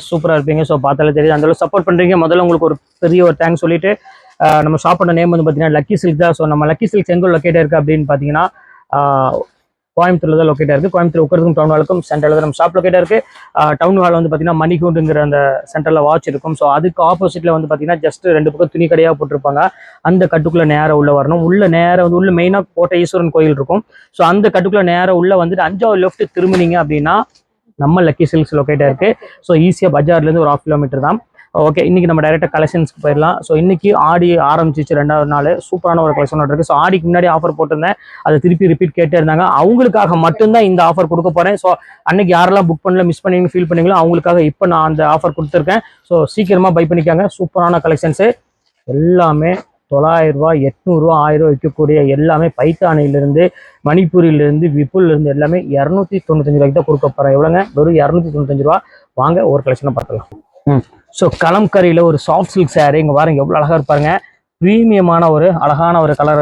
சூப்பராக இருப்பீங்க. ஸோ பார்த்தாலே தெரியுது அந்த அளவுக்கு சப்போர்ட் பண்ணுறீங்க. முதல்ல உங்களுக்கு ஒரு பெரிய ஒரு தேங்க்ஸ் சொல்லிட்டு நம்ம ஷாப்போட நேம் வந்து பார்த்தீங்கன்னா லக்கி சில்க் தான். ஸோ நம்ம லக்கி சில்க்ஸ் எங்கே லொக்கேட் இருக்குது அப்படின்னு பார்த்தீங்கன்னா கோயம்புத்தூர்ல தான் லொக்கேட்டாக இருக்குது. கோயம்புத்தூர் உட்கிறதுக்கும் டவுன் ஹாலுக்கும் சென்டரில் தான் நம்ம ஷாப் லொக்கேட்டாக இருக்குது. டவுன் ஹால் வந்து பார்த்தீங்கன்னா மணிக்கூண்டுங்கிற அந்த சென்டரில் வாட்ச் இருக்கும். ஸோ அதுக்கு ஆப்போசிட்டில் வந்து பார்த்தீங்கன்னா ஜஸ்ட் 2 பக்கம் துணி கடையாக போட்டிருப்பாங்க. அந்த கட்டுக்குள்ளே நேராக உள்ள வரணும். உள்ள நேராக வந்து உள்ள மெயினாக கோட்டை ஈஸ்வரன் கோயில் இருக்கும். ஸோ அந்த கட்டுக்குள்ளே நேராக உள்ள வந்துட்டு 5வது லெஃப்ட் திரும்பினீங்க அப்படின்னா நம்ம லக்கி சில்க்ஸ் லொக்கேட்டாக இருக்குது. ஸோ ஈஸியாக பஜார்லேருந்து ஒரு 1/2 கிலோமீட்டர் தான். ஓகே, இன்னைக்கு நம்ம டைரெக்டாக கலெக்ஷன்ஸ்க்கு போயிடலாம். ஸோ இன்னைக்கு ஆடி ஆரம்பிச்சிச்சு 2வது நாள். சூப்பரான ஒரு கலெக்ஷன் இருக்குது. ஸோ ஆடிக்கு முன்னாடி ஆஃபர் போட்டிருந்தேன், அதை திருப்பி ரிப்பீட் கேட்டே இருந்தாங்க. அவங்களுக்காக மட்டும்தான் இந்த ஆஃபர் கொடுக்க போகிறேன். ஸோ அன்னைக்கு யாரெல்லாம் புக் பண்ணல மிஸ் பண்ணி ஃபீல் பண்ணீங்களோ அவங்களுக்காக இப்போ நான் அந்த ஆஃபர் கொடுத்துருக்கேன். ஸோ சீக்கிரமாக பை பண்ணிக்காங்க. சூப்பரான கலெக்ஷன்ஸு எல்லாமே 900 ரூபா 800 ரூபா 1000 ரூபா விற்கக்கூடிய எல்லாமே பைத்தானிலிருந்து மணிப்பூரிலிருந்து விப்புலிருந்து எல்லாமே 295 ரூபாய்க்கு தான் கொடுக்க போகிறேன். எவ்வளோங்க? வெறும் 295 ரூபா. வாங்க ஒரு கலெக்ஷனை பார்க்கலாம். ஸோ கலம்கரியில் ஒரு சாஃப்ட் சில்க் சாரீ இங்கே பாருங்க எவ்வளோ அழகாக இருப்பாருங்க. ப்ரீமியமான ஒரு அழகான ஒரு கலர்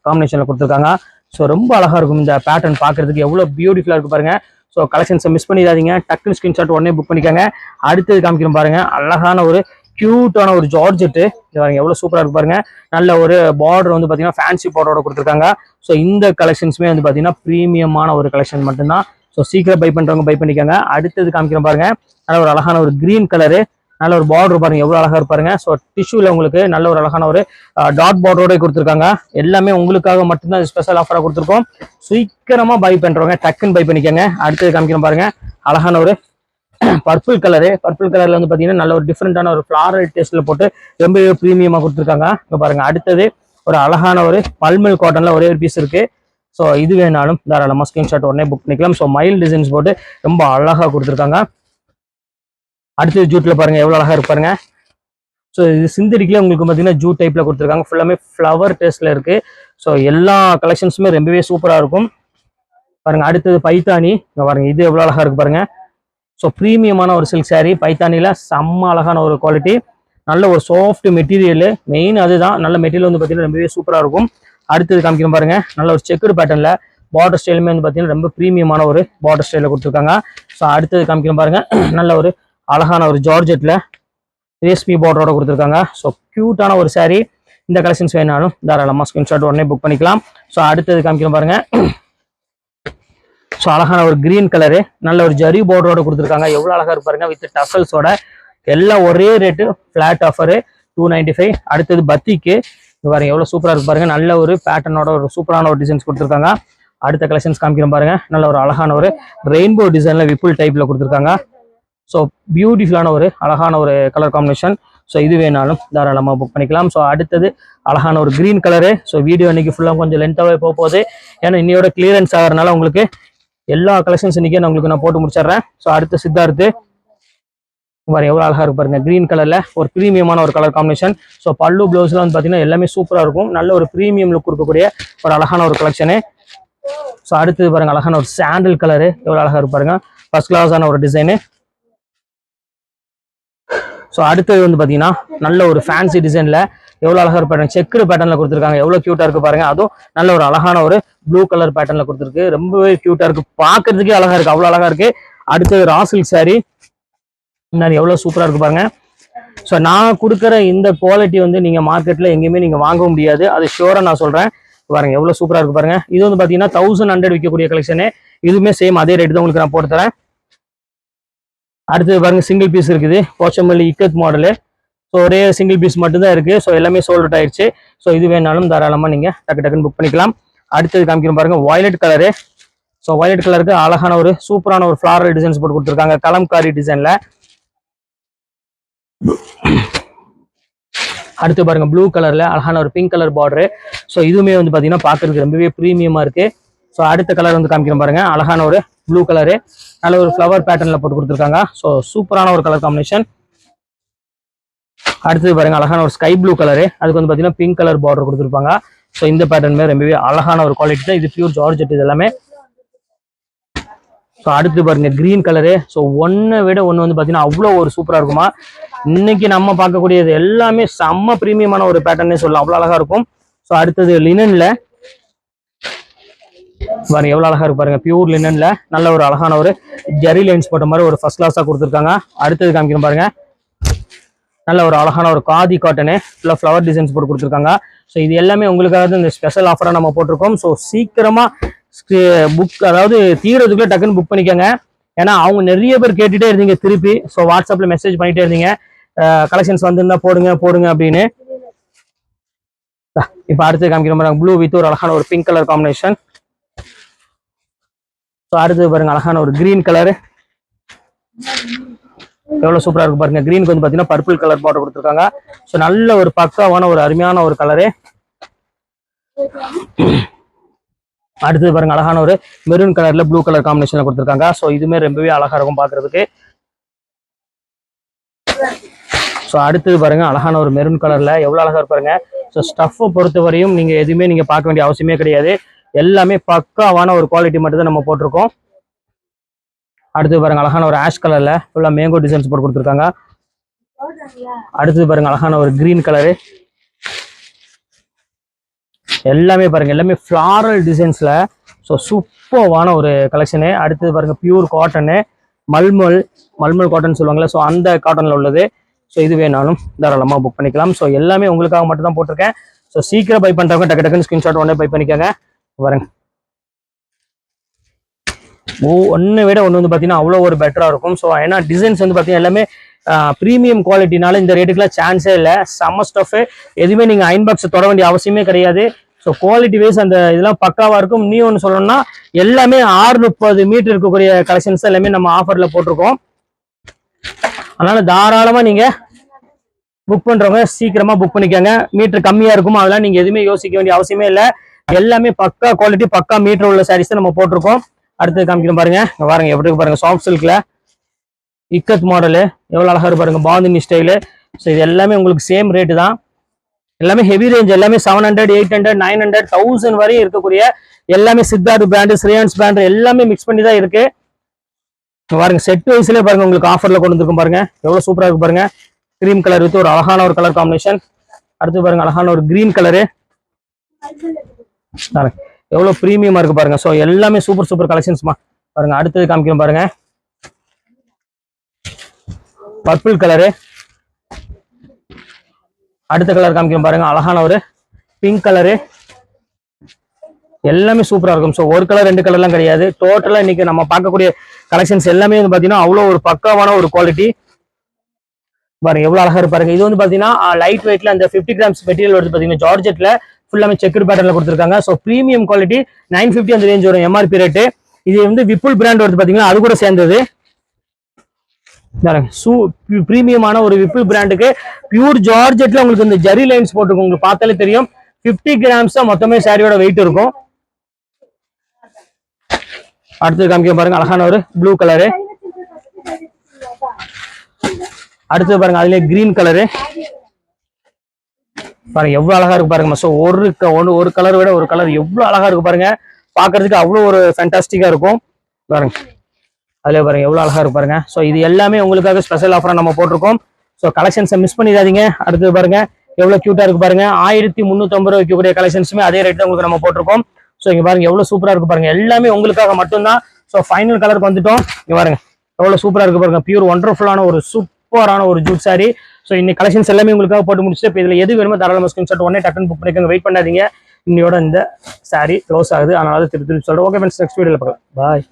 காம்பினேஷனில் கொடுத்துருக்காங்க. ஸோ ரொம்ப அழகாக இருக்கும் இந்த பேட்டர்ன் பார்க்குறதுக்கு. எவ்வளோ பியூட்டிஃபுல்லாக இருக்கு பாருங்க. ஸோ கலெக்ஷன்ஸை மிஸ் பண்ணிடாதீங்க. டக்குன்னு ஸ்க்ரீன்ஷாட் உடனே புக் பண்ணிக்கோங்க. அடுத்தது காமிக்கிறோம் பாருங்க, அழகான ஒரு கியூட்டான ஒரு ஜார்ஜெட்டு பாருங்க எவ்வளோ சூப்பராக இருக்கு பாருங்க. நல்ல ஒரு பார்டர் வந்து பார்த்தீங்கன்னா ஃபேன்சி பார்டரோட கொடுத்துருக்காங்க. ஸோ இந்த கலெக்ஷன்ஸுமே வந்து பார்த்தீங்கன்னா ப்ரீமியமான ஒரு கலெக்ஷன் மட்டும்தான். ஸோ சீக்கிரம் பை பண்ணுறவங்க பை பண்ணிக்கோங்க. அடுத்தது காமிக்கிறோம் பாருங்க, நல்ல ஒரு அழகான ஒரு கிரீன் கலரு, நல்ல ஒரு பார்டர் பாருங்க எவ்வளோ அழகா இருப்பாருங்க. ஸோ டிஷ்யூல உங்களுக்கு நல்ல ஒரு அழகான ஒரு டாட் பார்டரோட கொடுத்துருக்காங்க. எல்லாமே உங்களுக்காக மட்டும்தான் ஸ்பெஷல் ஆஃபராக கொடுத்துருக்கோம். சீக்கிரமா பை பண்றவங்க டக்குன்னு பை பண்ணிக்கோங்க. அடுத்தது காமிக்கிறோம் பாருங்க, அழகான ஒரு பர்பிள் கலரு. பர்பிள் கலர்ல வந்து பாத்தீங்கன்னா நல்ல ஒரு டிஃப்ரெண்டான ஒரு ஃபிளாரல் டேஸ்ட்ல போட்டு ரொம்ப ப்ரீமியமா கொடுத்துருக்காங்க. இங்க பாருங்க. அடுத்தது ஒரு அழகான ஒரு பல்மல் காட்டன்ல ஒரே ஒரு பீஸ் இருக்கு. ஸோ இது வேணாலும் தாராளமா ஸ்கிரீன்ஷாட் உடனே புக் பண்ணிக்கலாம். ஸோ மைல் டிசைன்ஸ் போட்டு ரொம்ப அழகா கொடுத்துருக்காங்க. அடுத்தது ஜூட்ல பாருங்க எவ்வளவு அழகா இருப்பாருங்க. ஸோ இது சிந்தடிக்கல உங்களுக்கு பார்த்தீங்கன்னா ஜூட் டைப்ல கொடுத்துருக்காங்க. ஃபுல்லாமே ஃப்ளவர் டேஸ்ட்ல இருக்கு. ஸோ எல்லா கலெக்ஷன்ஸுமே ரொம்பவே சூப்பரா இருக்கும் பாருங்க. அடுத்தது பைத்தானி இங்க பாருங்க, இது எவ்வளவு அழகா இருக்கு பாருங்க. ஸோ ப்ரீமியமான ஒரு சில்க் சாரீ பைத்தானில செம்ம அழகான ஒரு குவாலிட்டி, நல்ல ஒரு சாஃப்ட் மெட்டீரியல். மெயின் அதுதான், நல்ல மெட்டீரியல் வந்து பார்த்தீங்கன்னா ரொம்பவே சூப்பரா இருக்கும். அடுத்தது காமிக்கிறோம் பாருங்க, நல்ல ஒரு செக்குடு பேட்டர்ன்ல பார்டர் ஸ்டைலுமே வந்து பார்த்தீங்கன்னா ரொம்ப ப்ரீமியமான ஒரு பார்டர் ஸ்டைல கொடுத்துருக்காங்க. ஸோ அடுத்தது காமிக்கிறோம் பாருங்க, நல்ல ஒரு அழகான ஒரு ஜார்ஜெட்ல ரேஸ்மி பார்டரோட கொடுத்துருக்காங்க. ஸோ கியூட்டான ஒரு சாரீ. இந்த கலெக்ஷன்ஸ் வேணாலும் தாராளமாக ஸ்கிரீன்ஷாட் உடனே புக் பண்ணிக்கலாம். ஸோ அடுத்தது காமிக்கிறோம் பாருங்க, ஸோ அழகான ஒரு கிரீன் கலரு, நல்ல ஒரு ஜரி பார்டரோட கொடுத்துருக்காங்க. எவ்வளோ அழகா இருப்பாருங்க வித் டசல்ஸோட. எல்லாம் ஒரே ரேட்டு, ஃபிளாட் ஆஃபரு 295. அடுத்தது பத்திக்கு பாருங்க எவ்வளோ சூப்பராக இருக்கு பாருங்க. நல்ல ஒரு பேட்டர்னோட ஒரு சூப்பரான ஒரு டிசைன்ஸ் கொடுத்துருக்காங்க. அடுத்த கலெக்ஷன்ஸ் காமிக்கிறோம் பாருங்க, நல்ல ஒரு அழகான ஒரு ரெயின்போ டிசைன்ல விப்புல் டைப்ல கொடுத்துருக்காங்க. ஸோ பியூட்டிஃபுல்லான ஒரு அழகான ஒரு கலர் காம்பினேஷன். ஸோ இது வேணாலும் தாராளமாக புக் பண்ணிக்கலாம். ஸோ அடுத்தது அழகான ஒரு கிரீன் கலரு. ஸோ வீடியோ இன்னைக்கு ஃபுல்லாக கொஞ்சம் லென்த்தாகவே போகுது, ஏன்னா இன்னையோட கிளியரன்ஸ் ஆகிறதுனால உங்களுக்கு எல்லா கலெக்ஷன்ஸ் இன்னைக்கு நான் போட்டு முடிச்சிடுறேன். ஸோ அடுத்த சித்தார்த்து பாருங்க எவ்வளோ அழகா இருக்கு பாருங்க, கிரீன் கலர்ல ஒரு ப்ரீமியமான ஒரு கலர் காம்பினேஷன். ஸோ பல்லு பிளவுஸ்ல வந்து பார்த்தீங்கன்னா எல்லாமே சூப்பராக இருக்கும். நல்ல ஒரு ப்ரீமியம் லுக் இருக்கக்கூடிய ஒரு அழகான ஒரு கலெக்ஷனு. ஸோ அடுத்தது பாருங்க அழகான ஒரு சாண்டில் கலரு, எவ்வளோ அழகா இருப்பாருங்க, ஃபர்ஸ்ட் கிளாஸான ஒரு டிசைனு. ஸோ அடுத்தது வந்து பார்த்தீங்கன்னா நல்ல ஒரு ஃபேன்சி டிசைன்ல எவ்வளோ அழகா இருப்பாருங்க, செக்குடு பேட்டர்ல கொடுத்துருக்காங்க. எவ்வளோ கியூட்டா இருக்கு பாருங்க. அதுவும் நல்ல ஒரு அழகான ஒரு ப்ளூ கலர் பேட்டர்ல கொடுத்துருக்கு. ரொம்பவே கியூட்டா இருக்கு, பார்க்கறதுக்கே அழகா இருக்கு, அவ்வளோ அழகா இருக்கு. அடுத்தது ரா சில்க் சாரீ, முன்னாடி எவ்வளோ சூப்பரா இருக்கு பாருங்க. ஸோ நான் கொடுக்குற இந்த குவாலிட்டி வந்து நீங்க மார்க்கெட்ல எங்கேயுமே நீங்க வாங்க முடியாது, அது ஷியோரா நான் சொல்றேன். பாருங்க எவ்வளோ சூப்பரா இருக்கு பாருங்க. இது வந்து பார்த்தீங்கன்னா 1100 விற்கக்கூடிய கலெக்ஷனு. இதுவுமே சேம் அதே ரேட் தான் உங்களுக்கு நான் போட்டு தரேன். அடுத்தது பாருங்க சிங்கிள் பீஸ் இருக்குது, போச்சமல்லி இக்கத் மாடலு. ஸோ ஒரே சிங்கிள் பீஸ் மட்டும்தான் இருக்கு. ஸோ எல்லாமே சோல்ட் அவுட் ஆயிடுச்சு. ஸோ இது வேணாலும் தாராளமாக நீங்க டக்குன்னு புக் பண்ணிக்கலாம். அடுத்தது காமிக்கிறோம் பாருங்க, வயலட் கலரு. ஸோ வயலட் கலருக்கு அழகான ஒரு சூப்பரான ஒரு ஃபிளாரல் டிசைன்ஸ் போட்டு கொடுத்துருக்காங்க கலம்காரி டிசைன்ல. அடுத்து பாருங்க ப்ளூ கலர்ல அழகான ஒரு பிங்க் கலர் பார்டரு. ஸோ இதுவுமே வந்து பாத்தீங்கன்னா பாக்குறதுக்கு ரொம்பவே ப்ரீமியமா இருக்கு. ஸோ அடுத்த கலர் வந்து காமிக்கிறோம் பாருங்க, அழகான ஒரு ப்ளூ கலரு, நல்ல ஒரு ஃப்ளவர் பேட்டர்ன்ல போட்டு கொடுத்துருக்காங்க. ஸோ சூப்பரான ஒரு கலர் காம்பினேஷன். அடுத்தது பாருங்க அழகான ஒரு ஸ்கை ப்ளூ கலரு, அதுக்கு வந்து பாத்தீங்கன்னா பிங்க் கலர் பார்டர் கொடுத்துருப்பாங்க. ஸோ இந்த பேட்டர்னுமே ரொம்பவே அழகான ஒரு குவாலிட்டி தான். இது பியூர் ஜார்ஜெட் இது எல்லாமே. ஸோ அடுத்து பாருங்க கிரீன் கலரு. ஸோ ஒன்னை விட ஒன்று வந்து பாத்தீங்கன்னா அவ்வளோ ஒரு சூப்பரா இருக்குமா. இன்னைக்கு நம்ம பார்க்கக்கூடியது எல்லாமே செம்ம பிரீமியமான ஒரு பேட்டர்னே சொல்லலாம், அவ்வளோ அழகா இருக்கும். ஸோ அடுத்தது லினன்ல பாருங்க எவ்வளவு அழகா இருக்கு பாருங்க. பியூர் லினன்ல நல்ல ஒரு அழகான ஒரு ஜெரி லைன்ஸ் போட்ட மாதிரி ஒரு ஃபர்ஸ்ட் கிளாஸா கொடுத்துருக்காங்க. அடுத்தது காமிக்கிறோம் பாருங்க. நல்ல ஒரு அழகான ஒரு காதி காட்டனு ஃபுல்லாக ஃப்ளவர் டிசைன்ஸ் போட்டு கொடுத்துருக்காங்க. ஸோ இது எல்லாமே உங்களுக்காக இந்த ஸ்பெஷல் ஆஃபராக நம்ம போட்டிருக்கோம். ஸோ சீக்கிரமா புக் அதாவது தீரத்துக்குள்ள டக்குன்னு புக் பண்ணிக்கோங்க. ஏன்னா அவங்க நிறைய பேர் கேட்டுட்டே இருந்தீங்க திருப்பி. ஸோ வாட்ஸ்அப்ல மெசேஜ் பண்ணிட்டே இருந்தீங்க கலெக்ஷன்ஸ் வந்திருந்தா போடுங்க போடுங்க அப்படின்னு. இப்போ அடுத்து காமிக்கிற மாதிரி ப்ளூ வித் ஒரு அழகான ஒரு பிங்க் கலர் காம்பினேஷன். ஸோ அடுத்து பாருங்க அழகான ஒரு கிரீன் கலரு எவ்வளவு சூப்பரா இருக்கு பாருங்க. கிரீனுக்கு வந்து பாத்தீங்கன்னா பர்பிள் கலர் பார்டர் கொடுத்துருக்காங்க. ஸோ நல்ல ஒரு பக்காவான ஒரு அருமையான ஒரு கலரு. அடுத்தது பாருங்க அழகான ஒரு மெரூன் கலர்ல ப்ளூ கலர் காம்பினேஷன்ல கொடுத்துருக்காங்க. ஸோ இதுமே ரொம்பவே அழகா இருக்கும் பாக்குறதுக்கு. ஸோ அடுத்தது பாருங்க அழகான ஒரு மெரூன் கலர்ல எவ்வளவு அழகா இருப்பாருங்க. ஸோ ஸ்டஃப்பை பொறுத்த வரையும் நீங்க எதுவுமே நீங்க பார்க்க வேண்டிய அவசியமே கிடையாது. எல்லாமே பக்காவான ஒரு குவாலிட்டி மட்டும் தான் நம்ம போட்டிருக்கோம். அடுத்து பாருங்க அழகான ஒரு ஆஷ் கலர்ல ஃபுல்லா மேங்கோ டிசைன்ஸ் போட்டு கொடுத்துருக்காங்க. அடுத்தது பாருங்க அழகான ஒரு கிரீன் கலரு. எல்லாமே பாருங்க எல்லாமே ஃபிளாரல் டிசைன்ஸ்ல. ஸோ சூப்பர்வான ஒரு கலெக்ஷனு. அடுத்தது பாருங்க பியூர் காட்டனு மல்மல் காட்டன் சொல்லுவாங்கல்ல. ஸோ அந்த காட்டன்ல உள்ளது. ஸோ இது வேணாலும் தாராளமாக புக் பண்ணிக்கலாம். ஸோ எல்லாமே உங்களுக்காக மட்டும் தான் போட்டிருக்கேன். ஸோ சீக்கிரம் பை பண்ணுறவங்க டக்கு டக்குன்னு ஸ்கிரீன்ஷாட் உடனே பை பண்ணிக்கோங்க. பாருங்க ஒன்று விட ஒன்று வந்து பார்த்தீங்கன்னா அவ்வளோ ஒரு பெட்டராக இருக்கும். ஸோ ஏன்னா டிசைன்ஸ் வந்து பார்த்தீங்கன்னா எல்லாமே ப்ரீமியம் குவாலிட்டினால இந்த ரேட்டுக்குலாம் சான்ஸே இல்லை. செம்ம ஸ்டஃப். எதுவுமே நீங்கள் அயன் பாக்ஸ் தொட வேண்டிய அவசியமே கிடையாது. ஸோ குவாலிட்டி வைஸ் அந்த இதெல்லாம் பக்காவாக இருக்கும். நீ ஒன்று சொல்லணும்னா எல்லாமே 630 மீட்டர் இருக்கக்கூடிய கலெக்ஷன்ஸ் எல்லாமே நம்ம ஆஃபரில் போட்டிருக்கோம். அதனால தாராளமாக நீங்கள் புக் பண்ணுறவங்க சீக்கிரமாக புக் பண்ணிக்கோங்க. மீட்டர் கம்மியாக இருக்கும் அதெல்லாம் நீங்கள் எதுவுமே யோசிக்க வேண்டிய அவசியமே இல்லை. எல்லாமே பக்கா குவாலிட்டி பக்கா மீட்டர் உள்ள சாரீஸ் நம்ம போட்டிருக்கோம். அடுத்து காமிக்கிறோம் பாருங்க. பாருங்க எப்படி பாருங்க சாஃப்ட் சில்க்ல இக்கத் மாடலு எவ்வளவு அழகா இருக்கு பாருங்க. பாந்தினி ஸ்டைலு. ஸோ இது எல்லாமே உங்களுக்கு சேம் ரேட்டு தான். எல்லாமே ஹெவி ரேஞ்ச். எல்லாமே 700 800 900 1000 வரையும் இருக்கக்கூடிய எல்லாமே சித்தார்த் பிராண்டு ஸ்ரேயான்ஸ் பிராண்டு எல்லாமே மிக்ஸ் பண்ணி தான் இருக்கு. பாருங்க செட் வைஸ்லேயே பாருங்க உங்களுக்கு ஆஃபர்ல கொண்டு வந்துருக்கும் பாருங்க. எவ்வளவு சூப்பரா இருக்கு பாருங்க. கிரீம் கலர் வித் ஒரு அழகான ஒரு கலர் காம்பினேஷன். அடுத்து பாருங்க அழகான ஒரு கிரீன் கலரு. எவ்வளவு பிரீமியமா இருக்கு பாருங்க. ஸோ எல்லாமே சூப்பர் சூப்பர் கலெக்ஷன்ஸ்மா பாருங்க. அடுத்தது காமிக்கிறோம் பாருங்க பர்பிள் கலரு. அடுத்த கலர் காமிக்கிறோம் பாருங்க அழகான ஒரு பிங்க் கலரு. எல்லாமே சூப்பரா இருக்கும். ஸோ ஒரு கலர் 2 கலர்லாம் கிடையாது. டோட்டலா இன்னைக்கு நம்ம பார்க்கக்கூடிய கலெக்ஷன்ஸ் எல்லாமே வந்து பாத்தீங்கன்னா அவ்வளோ ஒரு பக்காவான ஒரு குவாலிட்டி பாருங்க. எவ்வளவு அழகா இருப்பாருங்க. இது வந்து பாத்தீங்கன்னா லைட் வெயிட்ல அந்த 50 கிராம்ஸ் மெட்டீரியல் வருது பாத்தீங்கன்னா ஜார்ஜெட்ல ஃபுல்லாமே செக்குடு பேட்டர்ல கொடுத்துருக்காங்க. ஸோ ப்ரீமியம் குவாலிட்டி 950 அந்த ரேஞ்ச் வரும் எம்ஆர்பி ரேட்டு. இது வந்து விப்புல் பிராண்ட் வருது பாத்தீங்கன்னா அது கூட சேர்ந்தது. பிரீமியமான ஒரு விப்புல் பிராண்டுக்கு பியூர் ஜார்ஜெட்ல உங்களுக்கு இந்த ஜெரி லைன்ஸ் போட்டுருக்கும். உங்களுக்கு பார்த்தாலே தெரியும் 50 கிராம்ஸ் தான் மொத்தமே சாரியோட வெயிட் இருக்கும். அடுத்தது காமிக்க பாருங்க அழகான ஒரு ப்ளூ கலரு. அடுத்தது பாருங்க அதுலயே கிரீன் கலரு. பாருங்க எவ்வளவு அழகா இருக்கு பாருங்க. ஸோ ஒரு கலர் விட ஒரு கலர் எவ்வளவு அழகா இருக்கு பாருங்க. பாக்குறதுக்கு அவ்வளவு ஒரு ஃபேண்டாஸ்டிக்கா இருக்கும் பாருங்க. அதுல பாருங்க எவ்வளவு அழகா இருக்கு பாருங்க. ஸோ இது எல்லாமே உங்களுக்காக ஸ்பெஷல் ஆஃபரா நம்ம போட்டிருக்கோம். ஸோ கலெக்ஷன்ஸை மிஸ் பண்ணிடாதீங்க. அடுத்தது பாருங்க எவ்வளவு கியூட்டா இருக்கு பாருங்க. 1350 வைக்கக்கூடிய கலெக்ஷன்ஸுமே அதே ரேட் தான் உங்களுக்கு நம்ம போட்டிருக்கோம். ஸோ இங்க பாருங்க எவ்வளவு சூப்பரா இருக்கு பாருங்க. எல்லாமே உங்களுக்காக மட்டும்தான். ஸோ ஃபைனல் கலருக்கு வந்துட்டோம். இங்க பாருங்க எவ்வளவு சூப்பரா இருக்கு பாருங்க. பியூர் ஒண்டர்ஃபுல்லான ஒரு சூப்பரான ஒரு ஜூட் சாரி. ஸோ இன்னைக்கு கலெக்ஷன்ஸ் எல்லாமே உங்களுக்காக போட்டு முடிச்சுட்டு இப்போ இதுல எது வேணுமோ தாராளமாக ஸ்கிரீன்ஷாட் உடனே டக்குன்னு புக் பண்ணிக்கோங்க. வெயிட் பண்ணாதீங்க. இன்னையோட இந்த சாரி க்ளோஸ் ஆகுது. அதனால திருப்பி சொல்றேன். ஓகே ஃப்ரெண்ட்ஸ் நெக்ஸ்ட் வீடியோல பார்க்கலாம். பாய்.